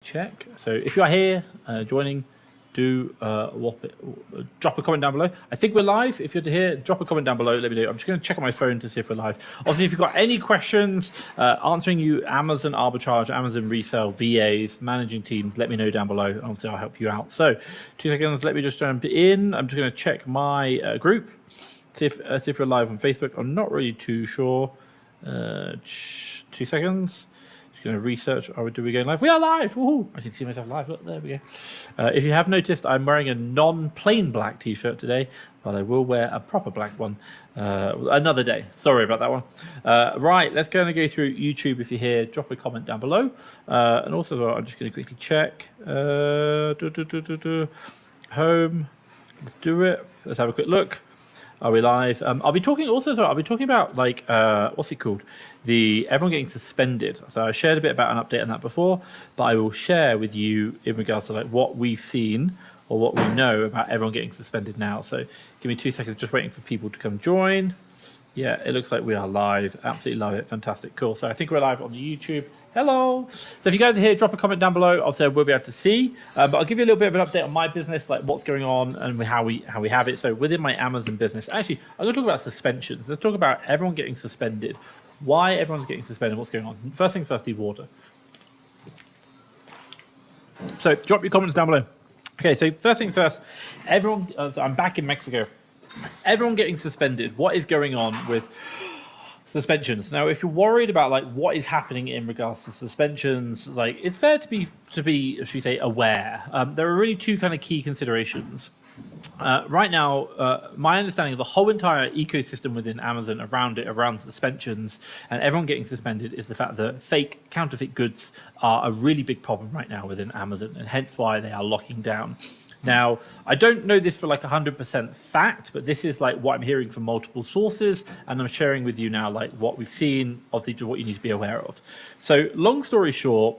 check. So if you are here joining, do drop a comment down below. I think we're live. If you're here, drop a comment down below. Let me know. I'm just going to check on my phone to see if we're live. Obviously, if you've got any questions, answering you Amazon arbitrage, Amazon resale, VAs, managing teams, let me know down below. Obviously, I'll help you out. So 2 seconds. Let me just jump in. I'm just going to check my group. See if we're live on Facebook. I'm not really too sure. 2 seconds. Going to research. Do we go live? We are live. Woohoo! I can see myself live. Look, there we go. If you have noticed, I'm wearing a non-plain black t-shirt today, but I will wear a proper black one another day. Sorry about that one. Right, let's go through YouTube. If you're here, drop a comment down below. And also, as well, I'm just going to quickly check. Home. Let's do it. Let's have a quick look. Are we live? I'll be talking about like what's it called? Everyone getting suspended. So I shared a bit about an update on that before, but I will share with you in regards to like what we've seen or what we know about everyone getting suspended now. So give me 2 seconds, just waiting for people to come join. Yeah, it looks like we are live. Absolutely love it. Fantastic. Cool. So I think we're live on the YouTube. Hello. So if you guys are here, drop a comment down below. Obviously, we'll be able to see. But I'll give you a little bit of an update on my business, like what's going on and how we have it. So within my Amazon business, actually, I'm going to talk about suspensions. Let's talk about everyone getting suspended. Why everyone's getting suspended, what's going on. First things first, need water. So drop your comments down below. Okay, so first things first, everyone, so I'm back in Mexico. Everyone getting suspended. What is going on with suspensions? Now, if you're worried about like what is happening in regards to suspensions, like it's fair to be should we say, aware. There are really two kind of key considerations. Right now, my understanding of the whole entire ecosystem within Amazon around suspensions and everyone getting suspended is the fact that fake counterfeit goods are a really big problem right now within Amazon, and hence why they are locking down. Now, I don't know this for like 100% fact, but this is like what I'm hearing from multiple sources, and I'm sharing with you now like what we've seen, obviously what you need to be aware of. So long story short,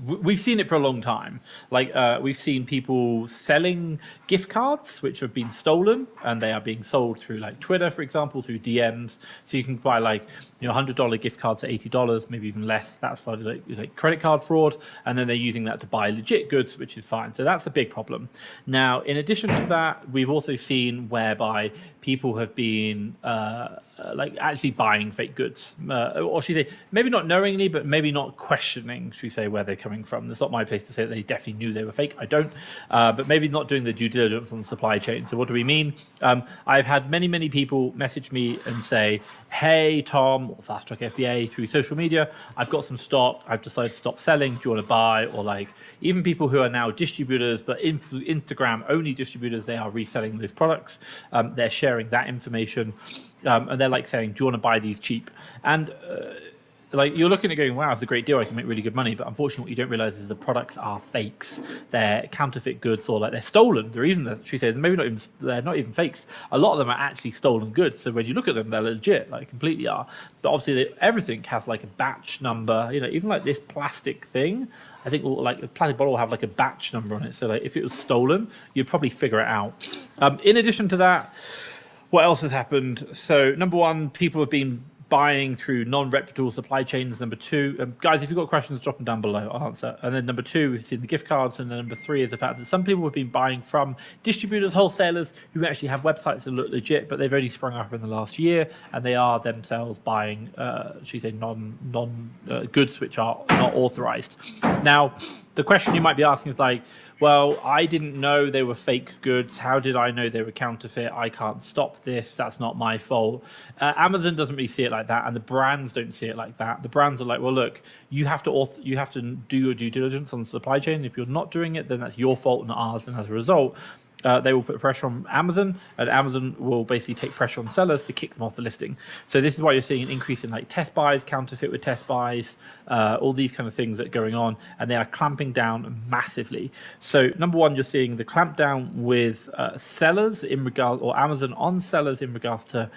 we've seen it for a long time. Like we've seen people selling gift cards which have been stolen, and they are being sold through like Twitter, for example, through DMs. So you can buy like $100 gift cards for $80, maybe even less. That's like credit card fraud, and then they're using that to buy legit goods, which is fine. So that's a big problem. Now, in addition to that, we've also seen whereby people have been like actually buying fake goods, or should we say, maybe not knowingly, but maybe not questioning, should we say, where they're coming from. It's not my place to say that they definitely knew they were fake. I don't, but maybe not doing the due diligence on the supply chain. So what do we mean? I've had many people message me and say, hey, Tom, or Fast Track FBA through social media, I've got some stock. I've decided to stop selling. Do you want to buy? Or like even people who are now distributors, but Instagram only distributors, they are reselling those products. They're sharing that information. And they're like saying, do you want to buy these cheap? And like you're looking at going, wow, it's a great deal. I can make really good money. But unfortunately, what you don't realize is the products are fakes. They're counterfeit goods, or like they're stolen. The reason that she says maybe they're not even fakes. A lot of them are actually stolen goods. So when you look at them, they're legit, like completely are. But obviously, everything has like a batch number. Even like this plastic thing, I think like a plastic bottle will have like a batch number on it. So like if it was stolen, you'd probably figure it out. In addition to that, what else has happened? So number one, people have been buying through non-reputable supply chains. Number two, guys, if you've got questions, drop them down below. I'll answer. And then number two, we've seen the gift cards. And then number three is the fact that some people have been buying from distributors, wholesalers who actually have websites that look legit, but they've only sprung up in the last year, and they are themselves buying, non goods which are not authorized. Now, the question you might be asking is like, well, I didn't know they were fake goods. How did I know they were counterfeit? I can't stop this. That's not my fault. Amazon doesn't really see it like that, and the brands don't see it like that. The brands are like, well, look, you have to do your due diligence on the supply chain. If you're not doing it, then that's your fault, not ours. And as a result, they will put pressure on Amazon, and Amazon will basically take pressure on sellers to kick them off the listing. So this is why you're seeing an increase in like test buys, counterfeit with test buys, all these kind of things that are going on, and they are clamping down massively. So number one, you're seeing the clamp down with sellers in regard, or Amazon on sellers in regards to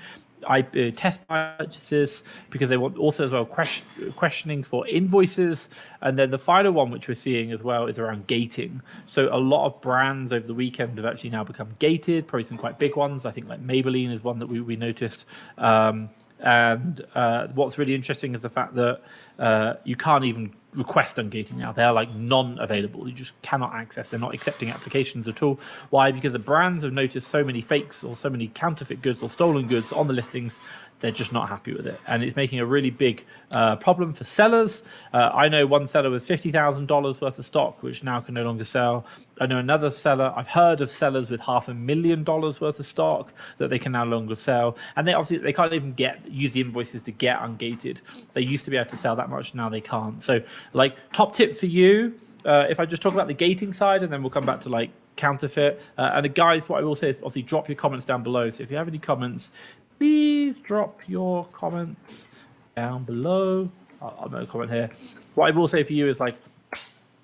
test purchases, because they want also as well questioning for invoices. And then the final one, which we're seeing as well, is around gating. So a lot of brands over the weekend have actually now become gated, probably some quite big ones. I think like Maybelline is one that we noticed. And what's really interesting is the fact that you can't even request ungating now. They're like non-available. You just cannot access. They're not accepting applications at all. Why? Because the brands have noticed so many fakes or so many counterfeit goods or stolen goods on the listings. They're just not happy with it, and it's making a really big problem for sellers. I know one seller with $50,000 worth of stock, which now can no longer sell. I know another seller. I've heard of sellers with $500,000 worth of stock that they can no longer sell, and they can't even use the invoices to get ungated. They used to be able to sell that much, now they can't. So, like, top tip for you, if I just talk about the gating side, and then we'll come back to like counterfeit. And guys, what I will say is obviously drop your comments down below. So if you have any comments, please drop your comments down below. I'll make a comment here. What I will say for you is, like,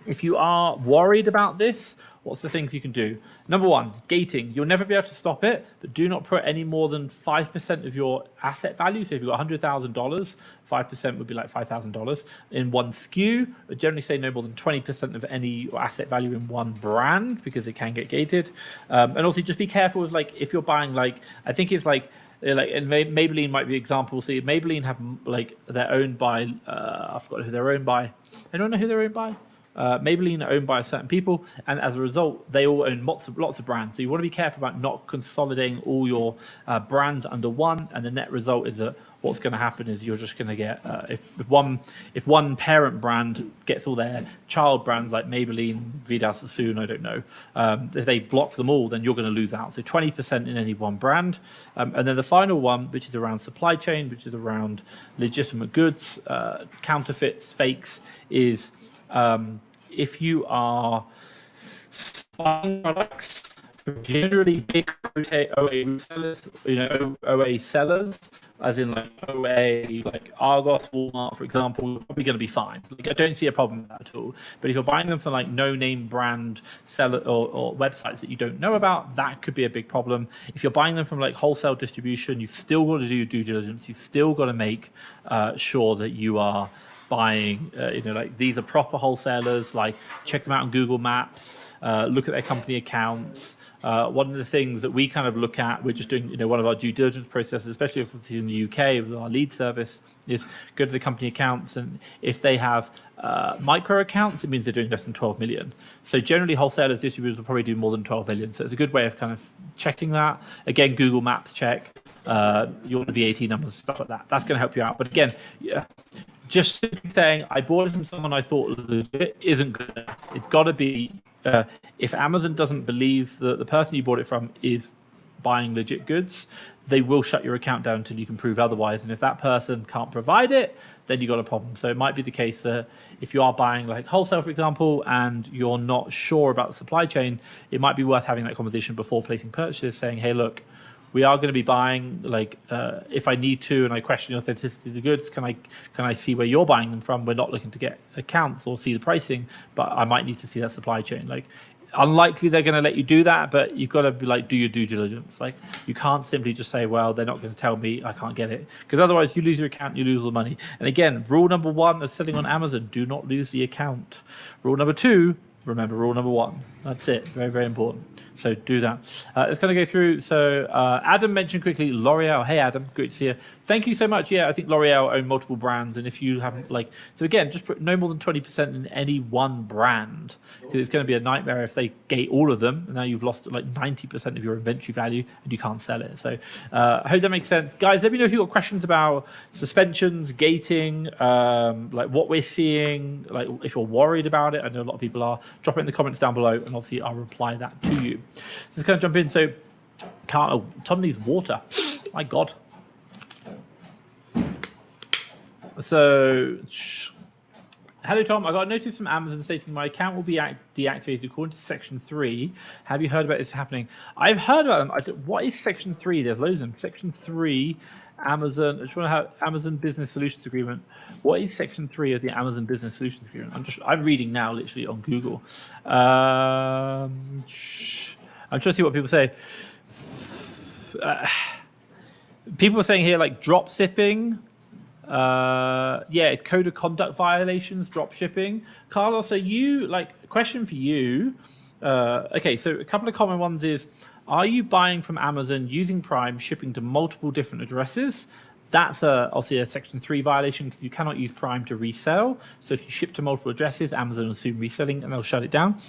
if you are worried about this, what's the things you can do? Number one, gating. You'll never be able to stop it, but do not put any more than 5% of your asset value. So if you've got $100,000, 5% would be like $5,000 in one SKU. But generally say no more than 20% of any asset value in one brand, because it can get gated. And also just be careful with, like, if you're buying, like, I think it's like and Maybelline might be an example. See, Maybelline have, like, they're owned by I forgot who they're owned by. I don't know who they're owned by. Maybelline are owned by certain people, and as a result, they all own lots of brands. So you want to be careful about not consolidating all your brands under one. And the net result is that what's going to happen is you're just going to get if one parent brand gets all their child brands like Maybelline, Vida Sassoon, I don't know, if they block them all, then you're going to lose out. So 20% in any one brand. And then the final one, which is around supply chain, which is around legitimate goods, counterfeits, fakes, is if you are buying products from generally big OA resellers, OA sellers, as in like OA, like Argos, Walmart, for example, you're probably going to be fine. Like, I don't see a problem with that at all. But if you're buying them from like no-name brand seller or websites that you don't know about, that could be a big problem. If you're buying them from like wholesale distribution, you've still got to do due diligence. You've still got to make sure that you are buying, like, these are proper wholesalers. Like, check them out on Google Maps, look at their company accounts. One of the things that we kind of look at, we're just doing, one of our due diligence processes, especially if it's in the UK with our lead service, is go to the company accounts, and if they have micro accounts, it means they're doing less than 12 million. So generally wholesalers, distributors will probably do more than 12 million. So it's a good way of kind of checking that. Again, Google Maps check, your VAT numbers, stuff like that. That's going to help you out. But again, just saying I bought it from someone I thought was legit isn't good enough. It's got to be, if Amazon doesn't believe that the person you bought it from is buying legit goods, they will shut your account down until you can prove otherwise. And if that person can't provide it, then you got a problem. So it might be the case that if you are buying like wholesale, for example, and you're not sure about the supply chain, it might be worth having that conversation before placing purchases, saying, hey, look, we are going to be buying, like, if I need to and I question the authenticity of the goods, can I see where you're buying them from? We're not looking to get accounts or see the pricing, but I might need to see that supply chain. Like, unlikely they're going to let you do that, but you've got to be like, do your due diligence. Like, you can't simply just say, well, they're not going to tell me, I can't get it, because otherwise you lose your account, you lose all the money. And again, rule number one of selling on Amazon, do not lose the account. Rule number two, remember rule number one. That's it. Very, very important. So do that. Let's kind of go through. So Adam mentioned quickly L'Oreal. Hey, Adam, great to see you. Thank you so much. Yeah, I think L'Oreal own multiple brands. And if you haven't, like, so again, just put no more than 20% in any one brand, because it's going to be a nightmare if they gate all of them. And now you've lost like 90% of your inventory value and you can't sell it. So I hope that makes sense. Guys, let me know if you've got questions about suspensions, gating, like what we're seeing, like if you're worried about it. I know a lot of people are. Drop it in the comments down below and obviously I'll reply that to you. Let's kind of jump in. So, Tom needs water. My God. So, hello, Tom. I got a notice from Amazon stating my account will be deactivated according to Section 3. Have you heard about this happening? I've heard about them. What is Section 3? There's loads of them. Section 3, Amazon. I just want to have Amazon Business Solutions Agreement. What is Section 3 of the Amazon Business Solutions Agreement? I'm reading now, literally on Google. I'm trying to see what people say. People are saying here, like, drop shipping. Yeah, it's code of conduct violations, drop shipping. Carlos, are you, like, a question for you. Okay, so a couple of common ones is, are you buying from Amazon using Prime, shipping to multiple different addresses? That's obviously a Section 3 violation because you cannot use Prime to resell. So if you ship to multiple addresses, Amazon will assume reselling and they'll shut it down.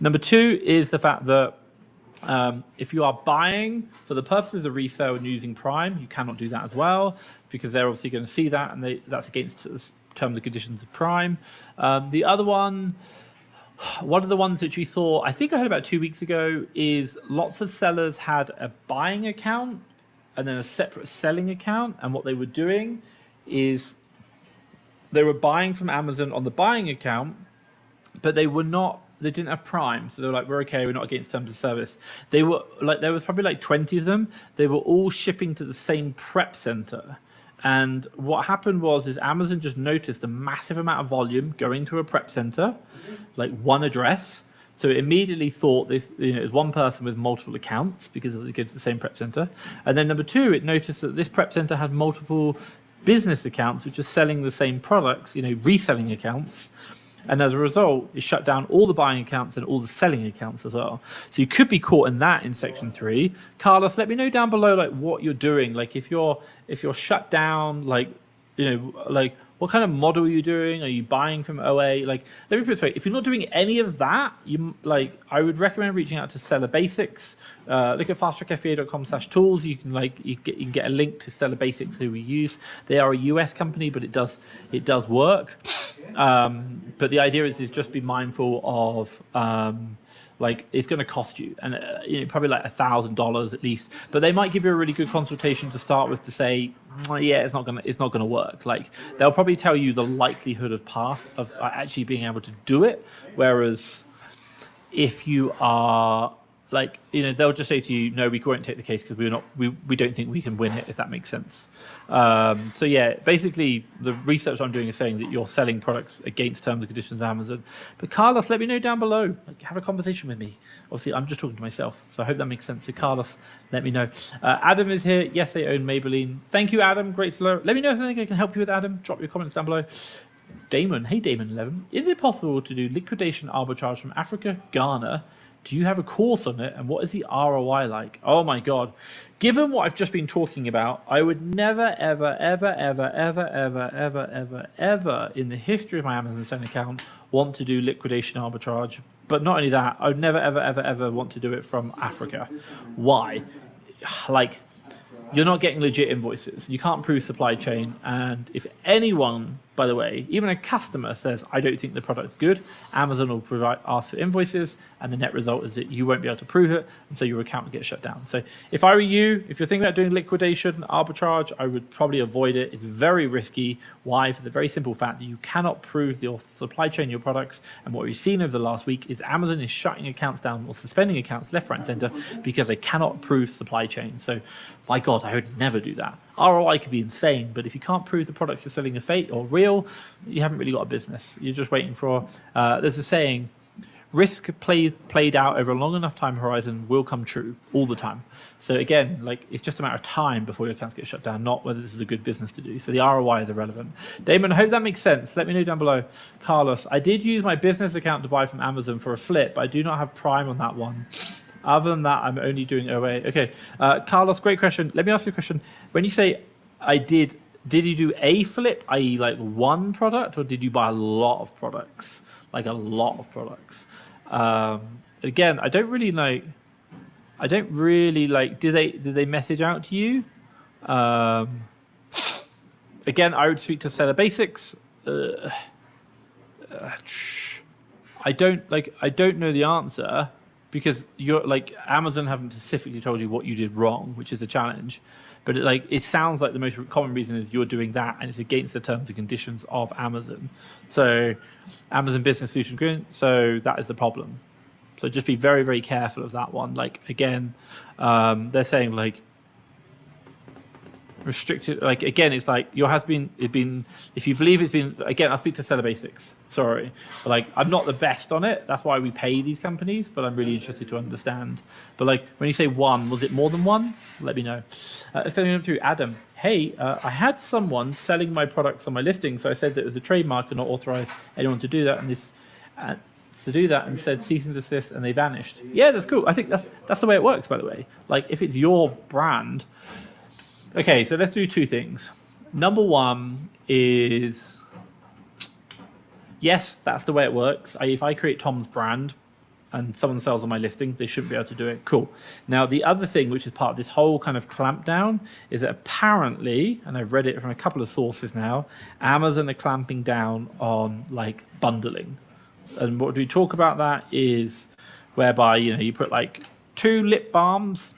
Number 2 is the fact that if you are buying for the purposes of resale and using Prime, you cannot do that as well because they're obviously going to see that and that's against the terms and conditions of Prime. The other one of the ones which we saw, I think I heard about 2 weeks ago, is lots of sellers had a buying account and then a separate selling account. And what they were doing is they were buying from Amazon on the buying account, but they didn't have Prime. So they were like, we're okay, we're not against terms of service. They were like, there was probably like 20 of them. They were all shipping to the same prep center. And what happened is Amazon just noticed a massive amount of volume going to a prep center, like one address. So it immediately thought this, it was one person with multiple accounts because they go to the same prep center. And then number 2, it noticed that this prep center had multiple business accounts, which are selling the same products, reselling accounts. And as a result, it shut down all the buying accounts and all the selling accounts as well. So you could be caught in that in Section 3. Carlos, let me know down below like what you're doing. Like if you're shut down, like what kind of model are you doing? Are you buying from OA? Like, let me put it this way: if you're not doing any of that, I would recommend reaching out to Seller Basics. Look at fasttrackfba.com/tools. You can get a link to Seller Basics, who we use. They are a US company, but it does work. But the idea is just be mindful of it's going to cost you, and probably like $1,000 at least. But they might give you a really good consultation to start with to say, yeah, it's not gonna work. Like they'll probably tell you the likelihood of actually being able to do it. Whereas if you are they'll just say to you, no, we won't take the case because we don't think we can win it, if that makes sense. So yeah, basically the research I'm doing is saying that you're selling products against terms and conditions of Amazon. But Carlos, let me know down below. Have a conversation with me. Obviously, I'm just talking to myself, so I hope that makes sense. So Carlos, let me know. Adam is here. Yes, they own Maybelline. Thank you, Adam. Great to learn. Let me know if anything I can help you with, Adam. Drop your comments down below. Damon, hey Damon11, is it possible to do liquidation arbitrage from Africa, Ghana? Do you have a course on it, and what is the ROI like? Oh my God. Given what I've just been talking about, I would never, ever, ever, ever, ever, ever, ever, ever, ever in the history of my Amazon Sen account want to do liquidation arbitrage. But not only that, I would never, ever, ever, ever want to do it from Africa. Why? You're not getting legit invoices. You can't prove supply chain. And if anyone, by the way, even a customer says, I don't think the product's good, Amazon will ask for invoices, and the net result is that you won't be able to prove it, and so your account will get shut down. So if I were you, if you're thinking about doing liquidation, arbitrage, I would probably avoid it. It's very risky. Why? For the very simple fact that you cannot prove your supply chain, your products, and what we've seen over the last week is Amazon is shutting accounts down or suspending accounts left, right, and center because they cannot prove supply chain. So my God, I would never do that. ROI could be insane, but if you can't prove the products you're selling are fake or real, you haven't really got a business. You're just waiting for, there's a saying, risk played out over a long enough time horizon will come true all the time. So again, it's just a matter of time before your accounts get shut down, not whether this is a good business to do. So the ROI is irrelevant. Damon, I hope that makes sense. Let me know down below. Carlos, I did use my business account to buy from Amazon for a flip, but I do not have Prime on that one. Other than that, I'm only doing OA. Okay, Carlos, great question. Let me ask you a question. When you say did you do a flip, i.e. one product, or did you buy a lot of products? Like a lot of products. Again, I don't really did they message out to you? Again, I would speak to Seller Basics. I don't know the answer. Because you're Amazon haven't specifically told you what you did wrong, which is a challenge. But it sounds like the most common reason is you're doing that and it's against the terms and conditions of Amazon. So Amazon Business Solution Agreement, so that is the problem. So just be very, very careful of that one. Again, they're saying restricted, again, it's if you believe it's been, again, I'll speak to Seller Basics, sorry, but I'm not the best on it. That's why we pay these companies, but I'm really interested to understand. But when you say one, was it more than one? Let me know. Let's go through Adam. Hey, I had someone selling my products on my listing, so I said that it was a trademark and not authorized anyone to do that, and said cease and desist, and they vanished. Yeah, that's cool. I think that's the way it works, by the way. If it's your brand. Okay, so let's do two things. Number one is, yes, that's the way it works. If I create Tom's brand and someone sells on my listing, they shouldn't be able to do it. Cool. Now, the other thing, which is part of this whole kind of clampdown, is that apparently, and I've read it from a couple of sources now, Amazon are clamping down on like bundling. And what we talk about that is whereby, you know, you put like two lip balms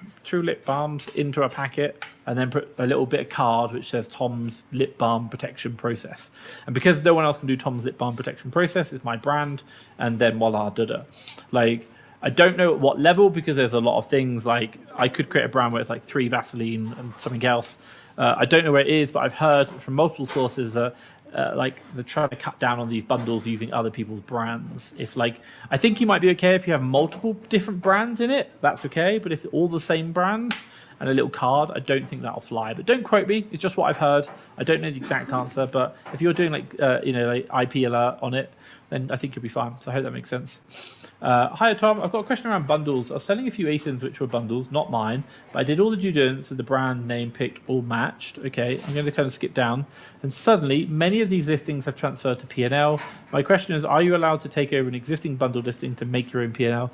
into a packet, and then put a little bit of card which says Tom's lip balm protection process. And because no one else can do Tom's lip balm protection process, it's my brand, and then voila, da. Like, I don't know at what level, because there's a lot of things. Like, I could create a brand where it's like 3 Vaseline and something else. I don't know where it is, but I've heard from multiple sources that like they're trying to cut down on these bundles using other people's brands. If like, I think you might be okay if you have multiple different brands in it, that's okay. But if it's all the same brand and a little card, I don't think that'll fly. But don't quote me, it's just what I've heard. I don't know the exact answer, but if you're doing like you know, like IP alert on it, then I think you'll be fine. So I hope that makes sense. Hi Tom, I've got a question around bundles. I was selling a few ASINs which were bundles, not mine, but I did all the due diligence with the brand name picked, all matched. Okay, I'm going to kind of skip down, and suddenly many of these listings have transferred to P&L. My question is, are you allowed to take over an existing bundle listing to make your own P&L?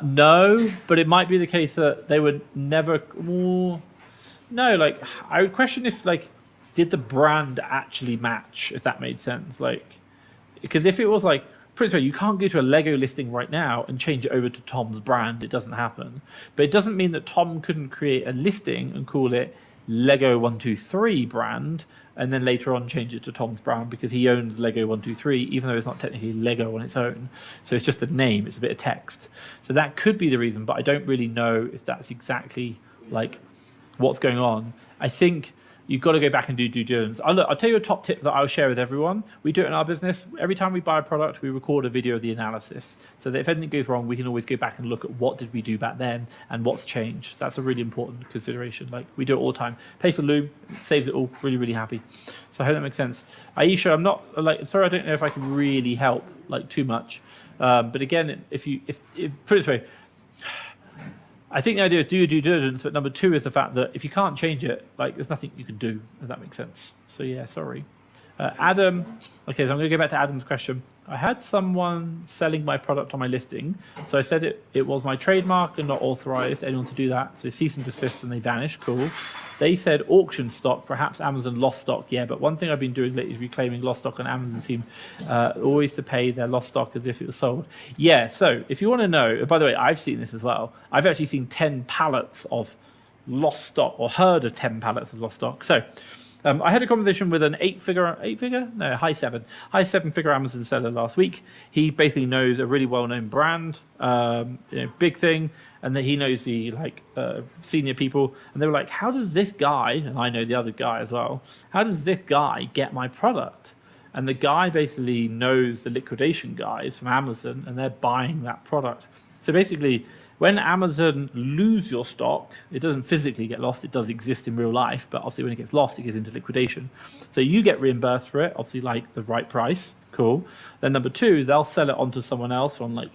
No, but it might be the case that they would never. No, like I would question if like, did the brand actually match? If that made sense, like, because if it was like, pretty sure you can't go to a Lego listing right now and change it over to Tom's brand. It doesn't happen. But it doesn't mean that Tom couldn't create a listing and call it Lego 123 brand, and then later on change it to Tom's brand, because he owns Lego 123, even though it's not technically Lego on its own. So it's just a name, it's a bit of text. So that could be the reason, but I don't really know if that's exactly like what's going on. I think you've got to go back and do due diligence. I'll tell you a top tip that I'll share with everyone. We do it in our business. Every time we buy a product, we record a video of the analysis, so that if anything goes wrong, we can always go back and look at what did we do back then and what's changed. That's a really important consideration. Like, we do it all the time. Pay for Loom, saves it all. Really, really happy. So I hope that makes sense. Aisha, I'm not like, sorry, I don't know if I can really help like too much. But again, if put it this way, I think the idea is do your due diligence, but number two is the fact that if you can't change it, like, there's nothing you can do, if that makes sense. So yeah, sorry. Adam, okay, so I'm going to go back to Adam's question. I had someone selling my product on my listing, so I said it was my trademark and not authorized anyone to do that, so cease and desist, and they vanished. Cool. They said auction stock, perhaps Amazon lost stock. Yeah, but one thing I've been doing lately is reclaiming lost stock, on Amazon seem always to pay their lost stock as if it was sold. Yeah, so if you want to know, by the way, I've seen this as well. I've actually seen 10 pallets of lost stock, or heard of 10 pallets of lost stock. So I had a conversation with an high seven-figure Amazon seller last week. He basically knows a really well-known brand, big thing, and that he knows the senior people. And they were like, "How does this guy?" And I know the other guy as well. How does this guy get my product? And the guy basically knows the liquidation guys from Amazon, and they're buying that product. So basically, when Amazon lose your stock, it doesn't physically get lost. It does exist in real life, but obviously when it gets lost, it goes into liquidation. So you get reimbursed for it, obviously like the right price. Cool. Then number two, they'll sell it on to someone else on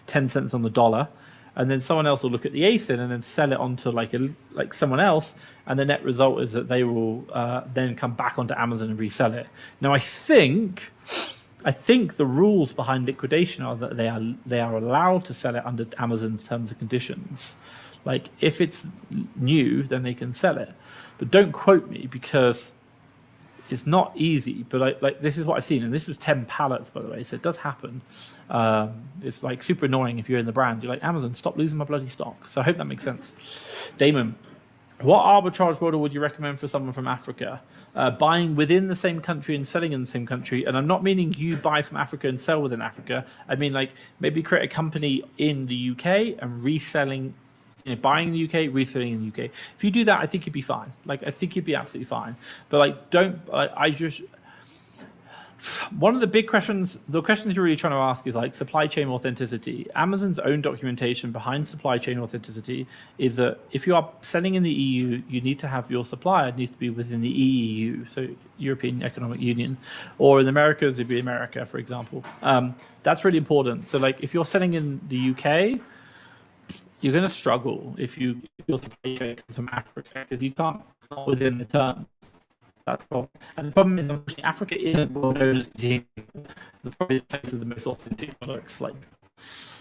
10 cents on the dollar. And then someone else will look at the ASIN and then sell it on to like someone else. And the net result is that they will then come back onto Amazon and resell it. Now, I think the rules behind liquidation are that they are allowed to sell it under Amazon's terms and conditions. Like, if it's new, then they can sell it. But don't quote me, because it's not easy. But like this is what I've seen, and this was 10 pallets, by the way, so it does happen. It's like super annoying if you're in the brand. You're like, Amazon, stop losing my bloody stock. So I hope that makes sense. Damon, what arbitrage model would you recommend for someone from Africa? Buying within the same country and selling in the same country. And I'm not meaning you buy from Africa and sell within Africa. I mean, like, maybe create a company in the UK and reselling, buying in the UK, reselling in the UK. If you do that, I think you'd be fine. Like, I think you'd be absolutely fine. But one of the big questions, the questions you're really trying to ask is like supply chain authenticity. Amazon's own documentation behind supply chain authenticity is that if you are selling in the EU, you need to have your supplier needs to be within the EU, so European Economic Union, or in Americas, it'd be America, for example. That's really important. So like, if you're selling in the UK, you're going to struggle if your supply chain comes from Africa, because you can't, it's not within the term. That's the problem. And the problem is, unfortunately, Africa isn't well known as being probably the place with the most authentic products. Like,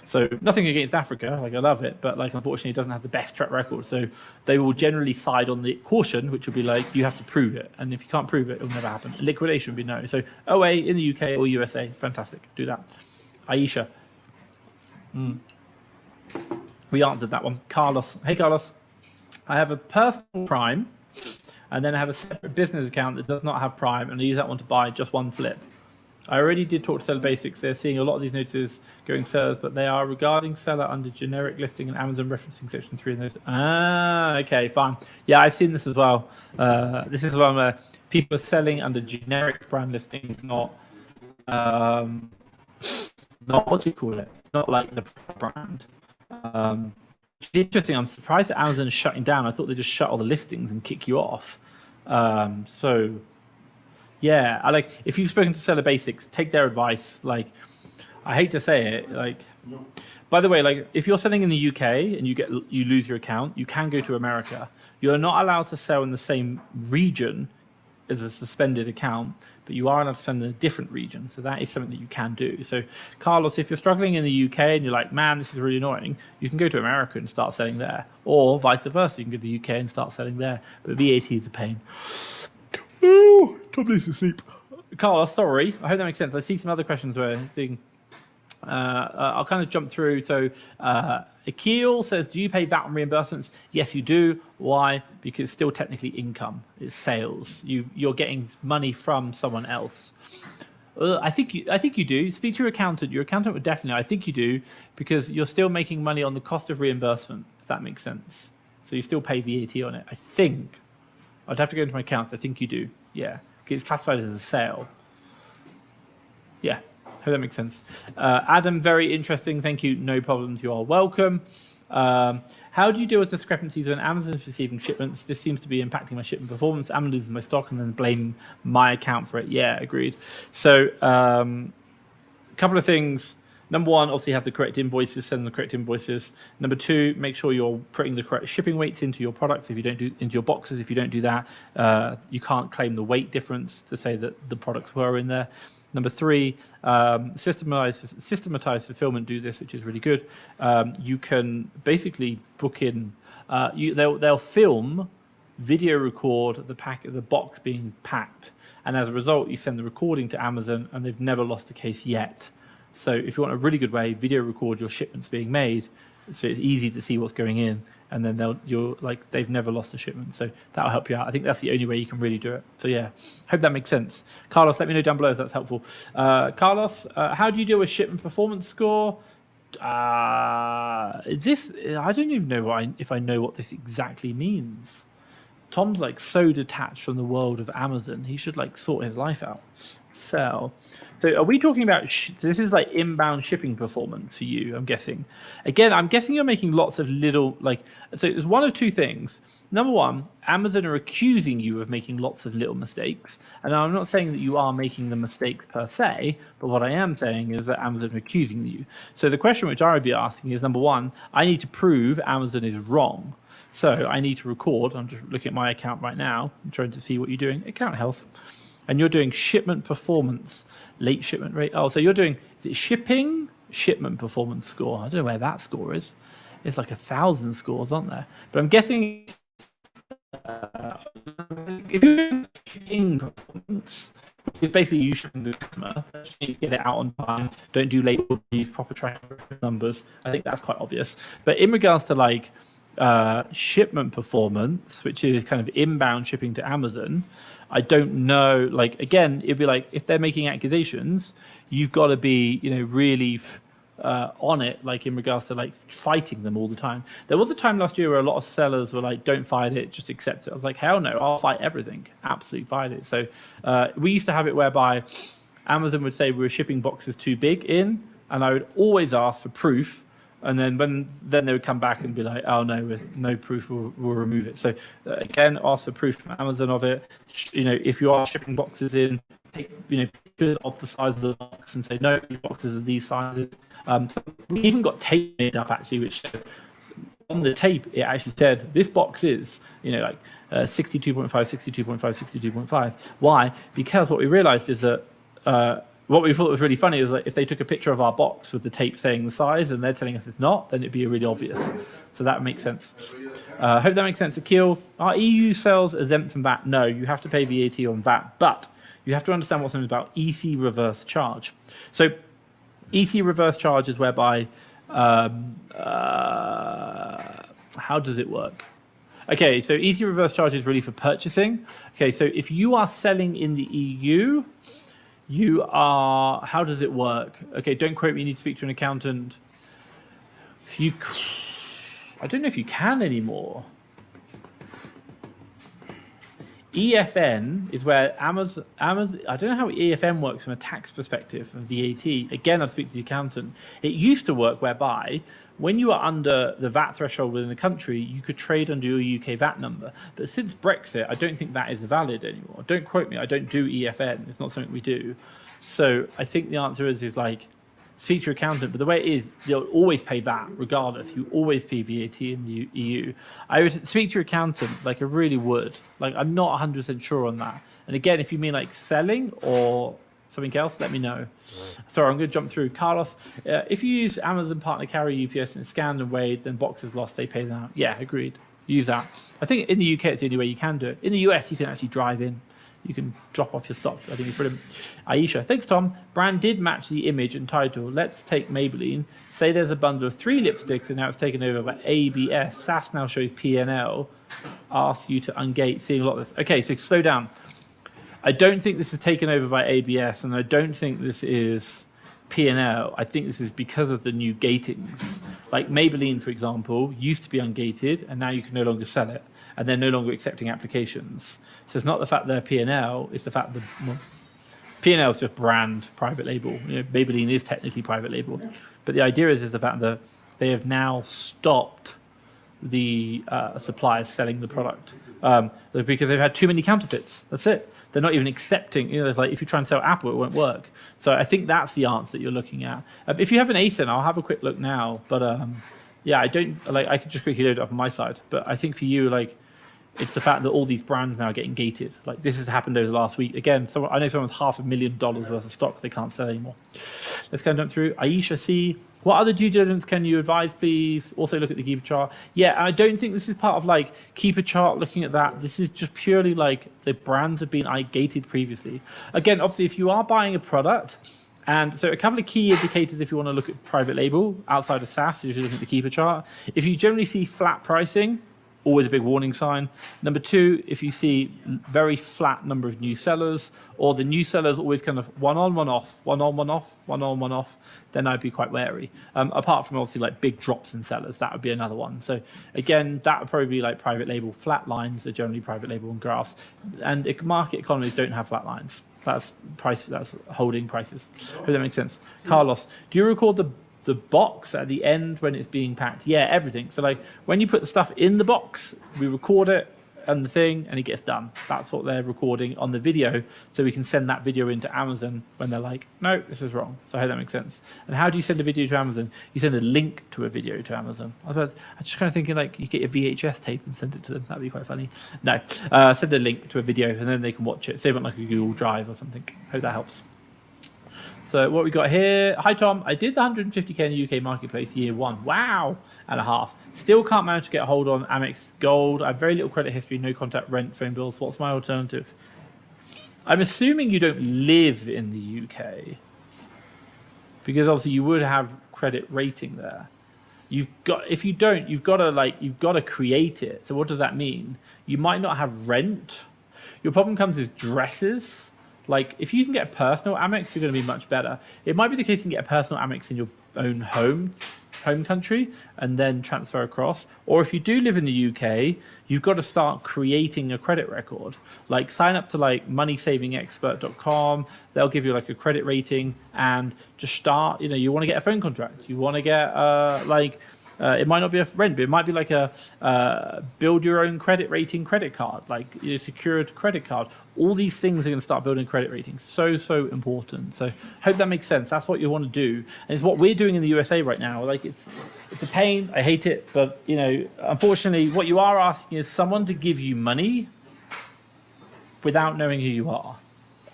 so nothing against Africa, like I love it, but like unfortunately, it doesn't have the best track record. So they will generally side on the caution, which will be like you have to prove it, and if you can't prove it, it'll never happen. Liquidation would be no. So OA in the UK or USA, fantastic, do that. Aisha, we answered that one. Carlos, hey Carlos, I have a personal Prime, and then I have a separate business account that does not have Prime, and I use that one to buy just one flip. I already did talk to Seller Basics. They're seeing a lot of these notices going sellers, but they are regarding seller under generic listing and Amazon referencing section 3 in those. Okay, fine. Yeah, I've seen this as well. This is one where people are selling under generic brand listings, not what do you call it? Not like the brand. It's interesting. I'm surprised that Amazon is shutting down. I thought they just shut all the listings and kick you off. So yeah, I like if you've spoken to Seller Basics, take their advice. Like, I hate to say it, like, by the way, like if you're selling in the UK and you lose your account, you can go to America. You're not allowed to sell in the same region as a suspended account, but you are allowed to spend in a different region. So that is something that you can do. So Carlos, if you're struggling in the UK and you're like, man, this is really annoying, you can go to America and start selling there, or vice versa. You can go to the UK and start selling there, but VAT is a pain. Oh, Tom needs to sleep. Carlos, sorry. I hope that makes sense. I see some other questions where I'll kind of jump through. So Akil says, do you pay VAT on reimbursements? Yes, you do. Why? Because it's still technically income. It's sales. You're getting money from someone else. I think you do. Speak to your accountant. Your accountant would definitely. I think you do, because you're still making money on the cost of reimbursement, if that makes sense. So you still pay VAT on it. I think. I'd have to go into my accounts. I think you do. Yeah. It's classified as a sale. Yeah. Hope that makes sense. Adam, very interesting. Thank you. No problems. You are welcome. How do you deal with discrepancies when Amazon is receiving shipments? This seems to be impacting my shipment performance. Amazon loses my stock and then blame my account for it. Yeah, agreed. So a couple of things. Number one, obviously have the correct invoices, send the correct invoices. Number two, make sure you're putting the correct shipping weights into your products. If you don't do into your boxes, if you don't do that, you can't claim the weight difference to say that the products were in there. Number three, systematized fulfillment do this, which is really good. You can basically book in. They'll film, video record the box being packed, and as a result, you send the recording to Amazon, and they've never lost a case yet. So if you want a really good way, video record your shipments being made, so it's easy to see what's going in, and then they've never lost a shipment. So that'll help you out. I think that's the only way you can really do it. So yeah, hope that makes sense. Carlos, let me know down below if that's helpful. Carlos, how do you deal with shipment performance score? Is this? I don't even know if I know what this exactly means. Tom's like so detached from the world of Amazon. He should like sort his life out. So are we talking about this is like inbound shipping performance for you, I'm guessing. Again, I'm guessing you're making lots of little so there's one of two things. Number one, Amazon are accusing you of making lots of little mistakes. And I'm not saying that you are making the mistakes per se, but what I am saying is that Amazon are accusing you. So the question which I would be asking is, number one, I need to prove Amazon is wrong. So I need to record. I'm just looking at my account right now. I'm trying to see what you're doing. Account health. And you're doing shipment performance, late shipment rate. Oh, so you're doing, is it shipping? Shipment performance score. I don't know where that score is. It's like 1,000 scores, aren't there? But I'm guessing if you're doing shipping performance, it's basically you shipping the customer, you need to get it out on time, don't do late orders, proper tracking numbers. I think that's quite obvious. But in regards to shipment performance, which is kind of inbound shipping to Amazon, I don't know. Again, it'd be like if they're making accusations, you've got to be, really on it, in regards to fighting them all the time. There was a time last year where a lot of sellers were like, "Don't fight it, just accept it." I was like, "Hell no, I'll fight everything, absolutely fight it." So we used to have it whereby Amazon would say we were shipping boxes too big in, and I would always ask for proof. And then they would come back and be like, "Oh no, with no proof, we'll remove it." So again, ask for proof from Amazon of it. If you are shipping boxes in, take pictures of the size of the box and say, "No, these boxes are these sizes." We even got tape made up actually, which on the tape, it actually said this box is, like 62.5, 62.5, 62.5. Why? Because what we realized is that what we thought was really funny is that if they took a picture of our box with the tape saying the size and they're telling us it's not, then it'd be really obvious. So that makes sense. Hope that makes sense. Akil, are EU sales exempt from VAT? No, you have to pay VAT on VAT, but you have to understand what's known about EC reverse charge. So EC reverse charge is whereby, how does it work? Okay, so EC reverse charge is really for purchasing. Okay, so if you are selling in the EU, you are, how does it work? Okay, don't quote me, you need to speak to an accountant. I don't know if you can anymore. EFN is where Amazon, I don't know how EFN works from a tax perspective and VAT. Again, I'd speak to the accountant. It used to work whereby when you were under the VAT threshold within the country, you could trade under your UK VAT number. But since Brexit, I don't think that is valid anymore. Don't quote me, I don't do EFN. It's not something we do. So I think the answer is like, speak to your accountant, but the way it is, you'll always pay VAT regardless. You always pay VAT in the EU. I would speak to your accountant, like I really would. Like I'm not 100% sure on that. And again, if you mean like selling or something else, let me know. Sorry, I'm going to jump through. Carlos, if you use Amazon Partner Carrier UPS and scanned and weighed, then boxes lost, they pay them out. Yeah, agreed. Use that. I think in the UK, it's the only way you can do it. In the US, you can actually drive in. You can drop off your stock. I think it's brilliant. Aisha, thanks, Tom. Brand did match the image and title. Let's take Maybelline. Say there's a bundle of 3 lipsticks and now it's taken over by ABS. SAS now shows PNL. Ask you to ungate. Seeing a lot of this. Okay, so slow down. I don't think this is taken over by ABS, and I don't think this is P&L. I think this is because of the new gatings. Like Maybelline, for example, used to be ungated, and now you can no longer sell it, and they're no longer accepting applications. So it's not the fact they're P&L, it's the fact that P&L is just brand private label. Maybelline is technically private label, but the idea is the fact that they have now stopped the suppliers selling the product because they've had too many counterfeits. That's it. They're not even accepting. There's like if you try and sell Apple, it won't work. So I think that's the answer that you're looking at. If you have an ASIN, I'll have a quick look now. But yeah, I don't like. I could just quickly load it up on my side. But I think for you, like, it's the fact that all these brands now are getting gated. Like this has happened over the last week. Again, so I know someone with $500,000 worth of stock they can't sell anymore. Let's go and jump through. Aisha C. What other due diligence can you advise, please? Also look at the Keeper chart. Yeah, I don't think this is part of like Keeper chart looking at that. This is just purely like the brands have been gated previously. Again, obviously, if you are buying a product, and so a couple of key indicators if you want to look at private label outside of SaaS, you should look at the Keeper chart. If you generally see flat pricing, always a big warning sign. Number 2, if you see very flat number of new sellers, or the new sellers always kind of one on, one off, one on, one off, one on, one off, then I'd be quite wary. Apart from obviously like big drops in sellers, that would be another one. So again, that would probably be like private label. Flat lines are generally private label and graphs. And market economies don't have flat lines. That's price. That's holding prices. Hope that makes sense. Carlos, do you record the box at the end when it's being packed? Yeah, everything. So like when you put the stuff in the box, we record it and the thing and it gets done. That's what they're recording on the video, so we can send that video into Amazon when they're like, no, this is wrong. So I hope that makes sense. And how do you send a video to Amazon? You send a link to a video to Amazon. I was just kind of thinking like you get your VHS tape and send it to them. That'd be quite funny. No, send a link to a video and then they can watch it. Save it on like a Google Drive or something. Hope that helps. So what we got here? Hi Tom, I did the 150k in the UK marketplace year 1. Wow, and a half. Still can't manage to get a hold on Amex Gold. I have very little credit history, no contact, rent, phone bills. What's my alternative? I'm assuming you don't live in the UK, because obviously you would have credit rating there. If you don't, you've got to create it. So what does that mean? You might not have rent. Your problem comes with dresses. Like, if you can get a personal Amex, you're going to be much better. It might be the case you can get a personal Amex in your own home country and then transfer across. Or if you do live in the UK, you've got to start creating a credit record. Like, sign up to like moneysavingexpert.com. They'll give you like a credit rating and just start. You want to get a phone contract. You want to get It might not be a rent, but it might be like a build your own credit rating credit card, like a secured credit card. All these things are going to start building credit ratings. So important. So hope that makes sense. That's what you want to do, and it's what we're doing in the USA right now. Like it's a pain. I hate it, but unfortunately, what you are asking is someone to give you money without knowing who you are,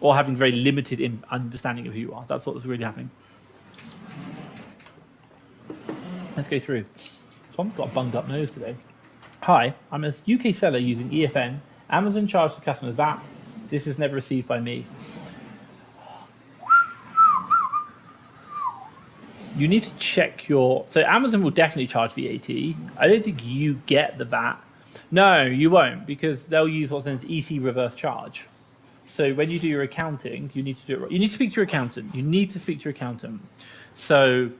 or having very limited understanding of who you are. That's what's really happening. Let's go through. Tom's got a bunged up nose today. Hi, I'm a UK seller using EFN. Amazon charged the customers VAT. This is never received by me. You need to check your... So Amazon will definitely charge VAT. I don't think you get the VAT. No, you won't, because they'll use what's known as EC reverse charge. So when you do your accounting, you need to do it. You need to speak to your accountant. So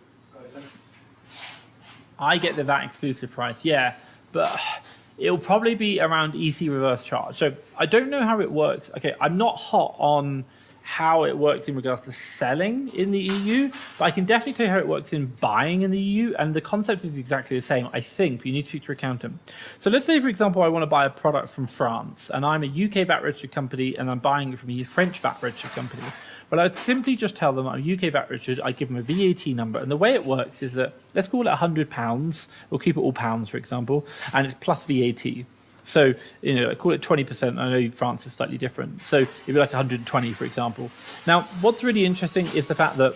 I get the VAT exclusive price, yeah, but it'll probably be around EC reverse charge. So I don't know how it works. Okay, I'm not hot on how it works in regards to selling in the EU, but I can definitely tell you how it works in buying in the EU, and the concept is exactly the same, I think, but you need to speak to your accountant. So let's say, for example, I want to buy a product from France, and I'm a UK VAT registered company, and I'm buying it from a French VAT registered company. Well, I'd simply just tell them I'm UK VAT registered, I give them a VAT number, and the way it works is that, let's call it £100, we'll keep it all pounds, for example, and it's plus VAT. So, I call it 20%. I know France is slightly different. So it'd be like 120, for example. Now, what's really interesting is the fact that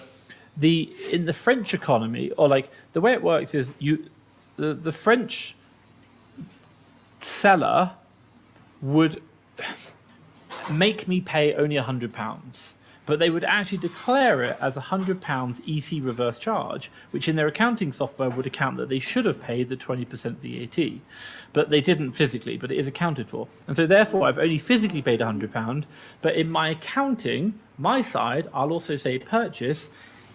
in the French economy, or like the way it works is the French seller would make me pay only £100. But they would actually declare it as £100 EC reverse charge, which in their accounting software would account that they should have paid the 20% VAT. But they didn't physically, but it is accounted for. And so therefore, I've only physically paid £100, but in my accounting, my side, I'll also say purchase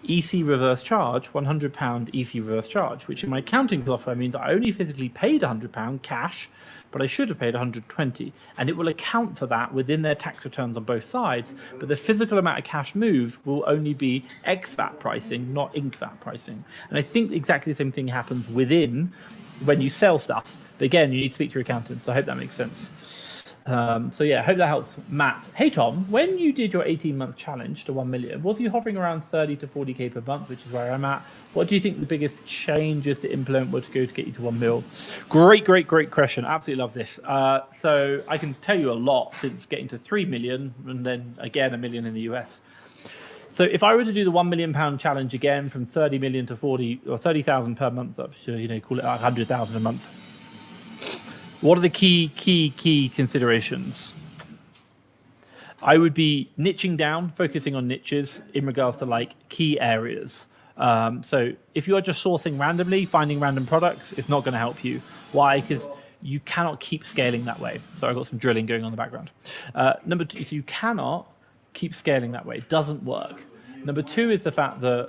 EC reverse charge, £100 EC reverse charge, which in my accounting software means I only physically paid £100 cash, but I should have paid 120, and it will account for that within their tax returns on both sides. But the physical amount of cash moved will only be ex-VAT pricing, not inc-VAT pricing. And I think exactly the same thing happens within when you sell stuff. But again, you need to speak to your accountant. So I hope that makes sense. So yeah, I hope that helps, Matt. Hey Tom, when you did your 18-month challenge to 1 million, was you hovering around 30 to 40k per month, which is where I'm at? What do you think the biggest changes to implement were to go to get you to 1 mil? Great question. Absolutely love this. So I can tell you a lot since getting to 3 million and then again 1 million in the US. So if I were to do the £1 million challenge again from 30 million to 40 or 30,000 per month, up to, call it 100,000 a month. What are the key considerations? I would be niching down, focusing on niches in regards to like key areas. So if you are just sourcing randomly, finding random products, it's not going to help you. Why? Because you cannot keep scaling that way. So I've got some drilling going on in the background. Number two, if you cannot keep scaling that way, it doesn't work. Number two is the fact that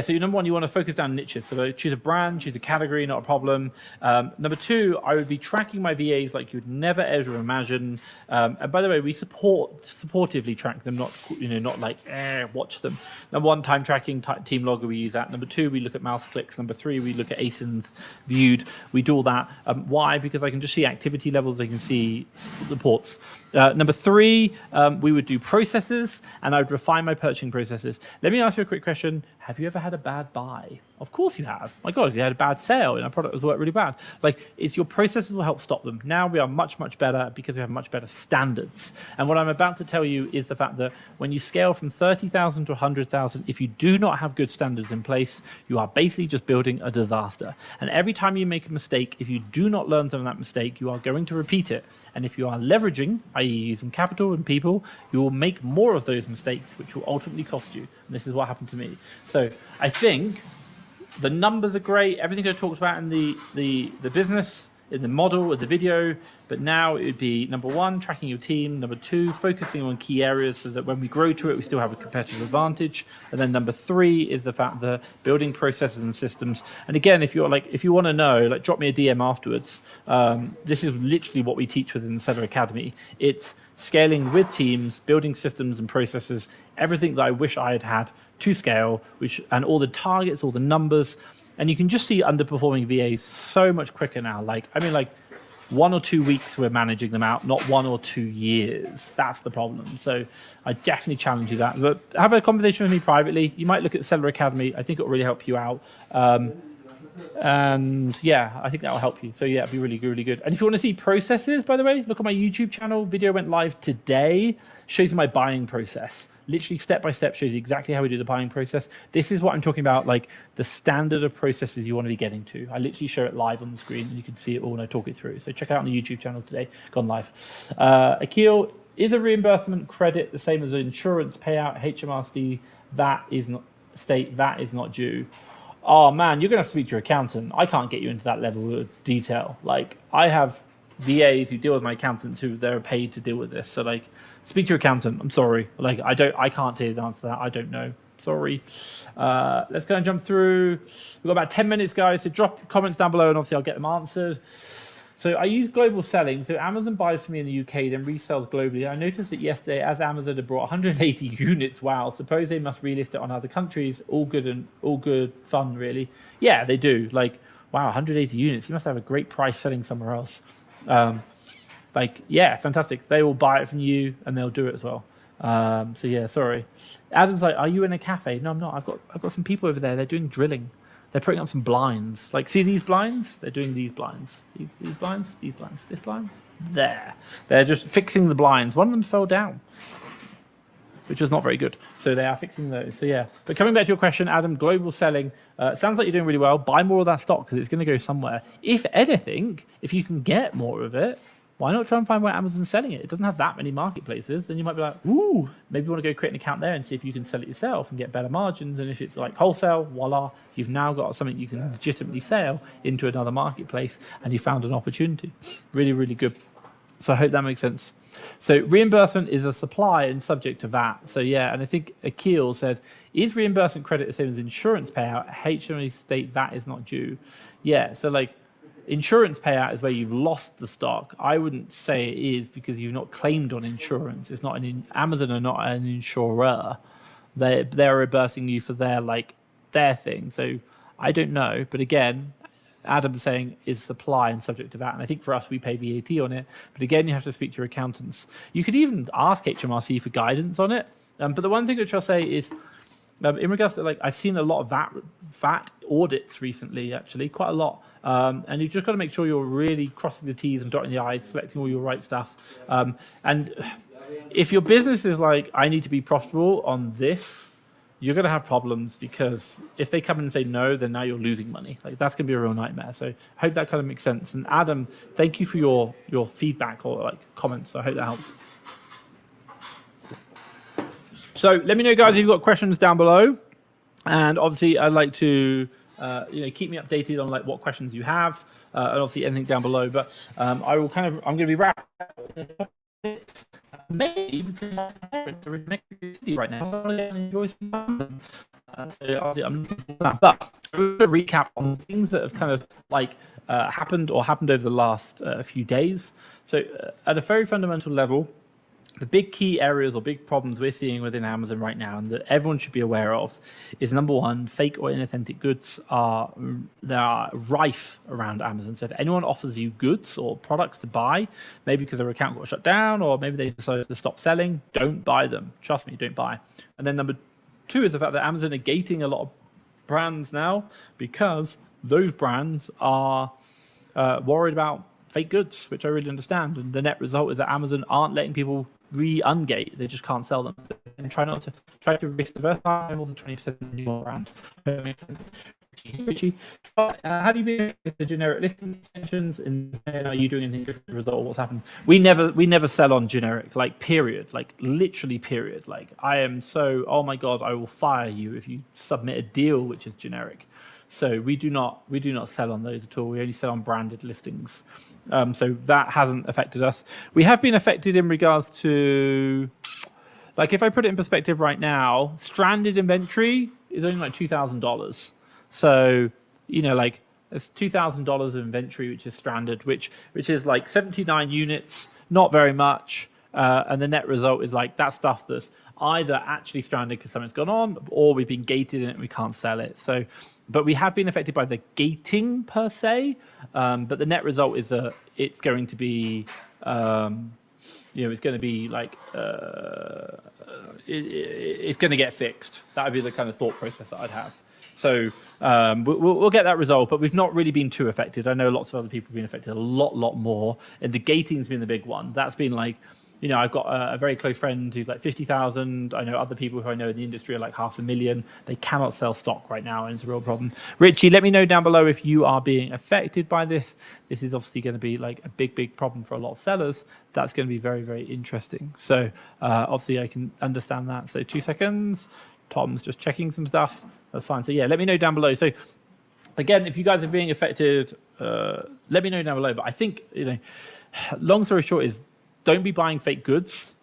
so number one, you want to focus down niches. So choose a brand, choose a category, not a problem. Number two, I would be tracking my VAs like you'd never ever imagine. And by the way, we supportively track them, not like watch them. Number one, time tracking, team logger, we use that. Number two, we look at mouse clicks. Number three, we look at ASINs viewed. We do all that. Why? Because I can just see activity levels. I can see reports. Number three, we would do processes, and I would refine my purchasing processes. Let me ask you a quick question. Have you ever had a bad buy? Of course you have. My God, if you had a bad sale and our product has worked really bad, it's your processes will help stop them. Now we are much better because we have much better standards. And what I'm about to tell you is the fact that when you scale from 30,000 to 100,000, if you do not have good standards in place, you are basically just building a disaster. And every time you make a mistake, if you do not learn from that mistake, you are going to repeat it. And if you are leveraging, i.e. using capital and people, you will make more of those mistakes, which will ultimately cost you. And this is what happened to me. So I think the numbers are great. Everything I talked about in the business in the model of the video, but now it would be number 1, tracking your team, number 2, focusing on key areas so that when we grow to it, we still have a competitive advantage, and then number 3 is the fact that building processes and systems. And again, if you want to know, like, drop me a DM afterwards. This is literally what we teach within the Seller Academy. It's scaling with teams, building systems and processes, everything that I wish I had had to scale, and all the targets, all the numbers. And you can just see underperforming VAs so much quicker now. Like 1 or 2 weeks we're managing them out, not 1 or 2 years. That's the problem. So I definitely challenge you that. But have a conversation with me privately. You might look at the Seller Academy. I think it'll really help you out. And yeah, I think that will help you. So yeah, it'd be really, really good. And if you want to see processes, by the way, look at my YouTube channel. Video went live today. Shows you my buying process. Literally step by step shows you exactly how we do the buying process. This is what I'm talking about, like the standard of processes you want to be getting to. I literally show it live on the screen and you can see it all when I talk it through. So check it out on the YouTube channel today, gone live. Akil, is a reimbursement credit the same as an insurance payout? HMRC, that is not due. Oh man, you're gonna have to speak to your accountant. I can't get you into that level of detail. Like, I have VAs who deal with my accountants who they're paid to deal with this. So like, speak to your accountant. I'm sorry. Like, I can't tell you the answer to that. I don't know. Sorry. Let's go and jump through. We've got about 10 minutes, guys. So drop comments down below and obviously I'll get them answered. So I use global selling. So Amazon buys for me in the UK, then resells globally. I noticed that yesterday, as Amazon had brought 180 units. Wow. Suppose they must relist it on other countries. All good fun, really. Yeah, they do. Like, wow, 180 units. You must have a great price selling somewhere else. Yeah, fantastic. They will buy it from you and they'll do it as well. So yeah, sorry. Adam's like, are you in a cafe? No, I'm not. I've got some people over there. They're doing drilling. They're putting up some blinds. Like, see these blinds? They're doing these blinds. These blinds, this blind, there. They're just fixing the blinds. One of them fell down, which was not very good. So they are fixing those. So yeah. But coming back to your question, Adam, global selling, sounds like you're doing really well. Buy more of that stock because it's going to go somewhere. If anything, if you can get more of it, why not try and find where Amazon's selling it? It doesn't have that many marketplaces. Then you might be like, ooh, maybe you want to go create an account there and see if you can sell it yourself and get better margins. And if it's like wholesale, voila, you've now got something you can legitimately sell into another marketplace and you found an opportunity. Really, really good. So I hope that makes sense. So reimbursement is a supply and subject to VAT. So yeah, and I think Akil said, is reimbursement credit the same as insurance payout? HMRC state VAT is not due. Yeah, so like, insurance payout is where you've lost the stock. I wouldn't say it is because you've not claimed on insurance. It's not Amazon are not an insurer. They're reimbursing you for their thing. So I don't know. But again, Adam's saying is supply and subject to VAT. And I think for us, we pay VAT on it. But again, you have to speak to your accountants. You could even ask HMRC for guidance on it. But the one thing which I'll say is, in regards to I've seen a lot of VAT audits recently, actually, quite a lot. And you've just got to make sure you're really crossing the T's and dotting the I's, selecting all your right stuff. And if your business is like, I need to be profitable on this, you're going to have problems because if they come in and say no, then now you're losing money. Like, that's going to be a real nightmare. So I hope that kind of makes sense. And Adam, thank you for your feedback or comments. I hope that helps. So let me know, guys, if you've got questions down below. And obviously, I'd like to keep me updated on what questions you have, and obviously anything down below. But I'm going to be wrapping maybe because my parents are in Mexico City right now. I want to enjoy some fun. So obviously I'm looking for that. But we're going to recap on things that have kind of happened over the last few days. So at a very fundamental level, the big key areas or big problems we're seeing within Amazon right now and that everyone should be aware of is, number one, fake or inauthentic goods are rife around Amazon. So if anyone offers you goods or products to buy, maybe because their account got shut down or maybe they decided to stop selling, don't buy them. Trust me, don't buy. And then number two is the fact that Amazon are gating a lot of brands now because those brands are worried about fake goods, which I really understand. And the net result is that Amazon aren't letting people ungate. They just can't sell them. And try to risk diversify more than 20% in your brand. Richie, have you been with the generic listing extensions, and are you doing anything different as a result of what's happened? We never sell on generic, like period, like literally period. Like I am so, oh my god, I will fire you if you submit a deal which is generic. So we do not sell on those at all. We only sell on branded listings. So that hasn't affected us. We have been affected in regards to, like, if I put it in perspective right now, stranded inventory is only like $2,000. So, like it's $2,000 of inventory which is stranded, which is like 79 units, not very much. And the net result is like that stuff that's either actually stranded because something's gone on, or we've been gated and we can't sell it. So, but we have been affected by the gating per se. But the net result is that it's going to be, it's going to be like it's going to get fixed. That would be the kind of thought process that I'd have. So we'll get that resolved, but we've not really been too affected. I know lots of other people have been affected a lot more, and the gating's been the big one. That's been like, I've got a very close friend who's like 50,000. I know other people who I know in the industry are like 500,000. They cannot sell stock right now, and it's a real problem. Richie, let me know down below if you are being affected by this. This is obviously going to be like a big problem for a lot of sellers. That's going to be very, very interesting. So obviously I can understand that. So 2 seconds. Tom's just checking some stuff. That's fine. So yeah, let me know down below. So again, if you guys are being affected, let me know down below. But I think, long story short is, don't be buying fake goods,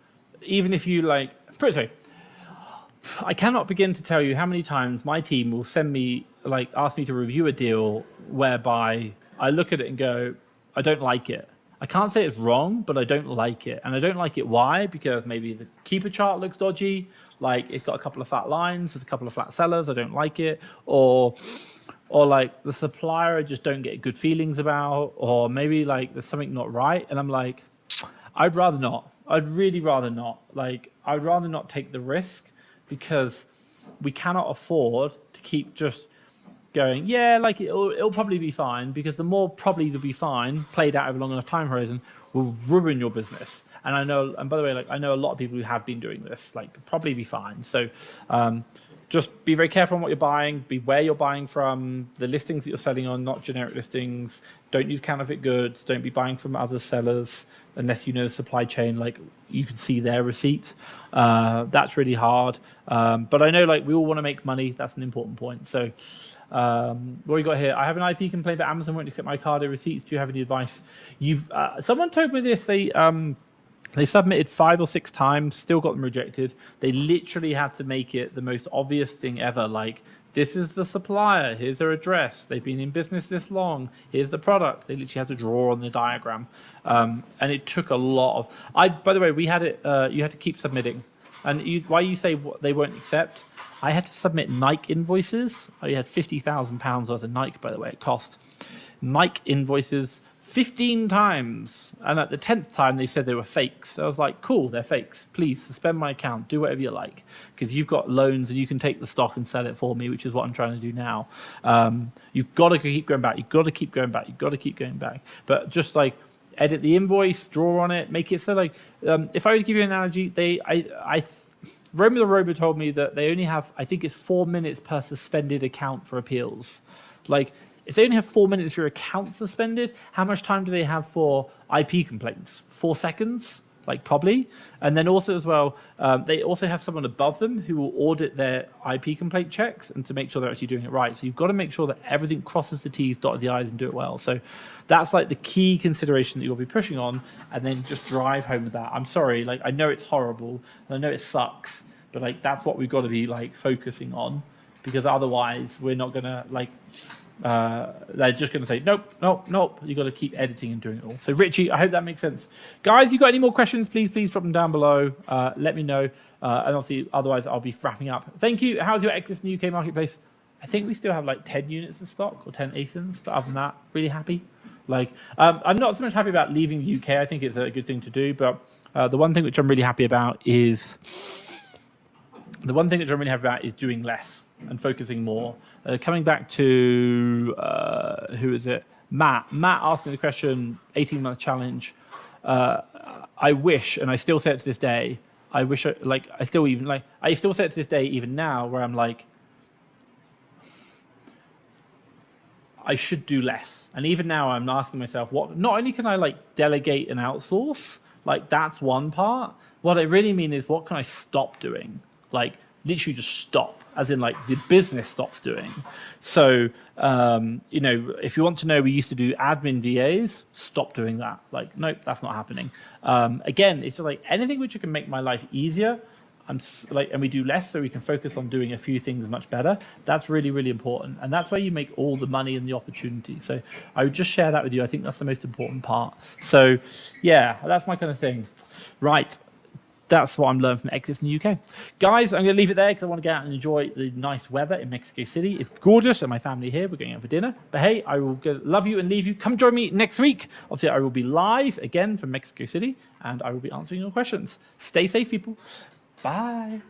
even if you like. I cannot begin to tell you how many times my team will send me, like, ask me to review a deal whereby I look at it and go, I don't like it. I can't say it's wrong, but I don't like it. And I don't like it. Why? Because maybe the keeper chart looks dodgy. Like it's got a couple of flat lines with a couple of flat sellers. I don't like it. Or like the supplier I just don't get good feelings about. Or maybe like there's something not right. And I'm like, I'd rather not. I'd really rather not. Like, I'd rather not take the risk, because we cannot afford to keep just going, yeah, like it'll probably be fine, because the more probably it'll be fine played out over a long enough time horizon will ruin your business. And I know, and by the way, like I know a lot of people who have been doing this, like probably be fine. So just be very careful on what you're buying, be where you're buying from, the listings that you're selling on, not generic listings. Don't use counterfeit goods. Don't be buying from other sellers unless you know the supply chain, like you can see their receipt. That's really hard. But I know, like, we all want to make money. That's an important point. So what we got here? I have an IP complaint that Amazon won't accept my card or receipts. Do you have any advice? Someone told me this. They submitted 5 or 6 times, still got them rejected. They literally had to make it the most obvious thing ever. Like, this is the supplier, here's their address, they've been in business this long, here's the product. They literally had to draw on the diagram. And it took a lot of... By the way, we had it, you had to keep submitting. And why you say they won't accept? I had to submit Nike invoices. I had £50,000 worth of Nike, by the way, it cost. Nike invoices 15 times, and at the 10th time they said they were fakes. So I was like, cool, they're fakes, please suspend my account, do whatever you like, because you've got loans and you can take the stock and sell it for me, which is what I'm trying to do now. You've got to keep going back, you've got to keep going back, you've got to keep going back. But just like edit the invoice, draw on it, make it so like, if I were to give you an analogy, Roma the Robo told me that they only have, I think it's 4 minutes per suspended account for appeals. Like, if they only have 4 minutes for your account suspended, how much time do they have for IP complaints? 4 seconds? Like, probably. And then also as well, they also have someone above them who will audit their IP complaint checks and to make sure they're actually doing it right. So you've got to make sure that everything crosses the T's, dotted the I's, and do it well. So that's like the key consideration that you'll be pushing on, and then just drive home with that. I'm sorry, like, I know it's horrible, and I know it sucks, but like, that's what we've got to be like focusing on, because otherwise we're not gonna like... they're just going to say nope. You got to keep editing and doing it all. So Richie, I hope that makes sense, guys. You got any more questions? Please drop them down below. Let me know, and obviously otherwise I'll be wrapping up. Thank you. How's your exit in the UK marketplace? I think we still have like 10 units in stock or 10 ASINs, but other than that, really happy. Like, I'm not so much happy about leaving the UK. I think it's a good thing to do, but the one thing which I'm really happy about is doing less and focusing more. Coming back to, who is it? Matt asking the question, 18-month challenge. I wish, and I still say it to this day, I still say it to this day, even now, where I'm like, I should do less. And even now I'm asking myself, what, not only can I like delegate and outsource, like that's one part. What I really mean is what can I stop doing? Like literally just stop, as in like the business stops doing. So, you know, if you want to know, we used to do admin VAs, stop doing that. Like, nope, that's not happening. Again, it's just like anything which can make my life easier, and we do less so we can focus on doing a few things much better. That's really, really important. And that's where you make all the money and the opportunity. So I would just share that with you. I think that's the most important part. So yeah, that's my kind of thing. Right. That's what I'm learning from exits in the UK. Guys, I'm going to leave it there because I want to get out and enjoy the nice weather in Mexico City. It's gorgeous, and my family here, we're going out for dinner. But hey, I will love you and leave you. Come join me next week. Obviously, I will be live again from Mexico City, and I will be answering your questions. Stay safe, people. Bye.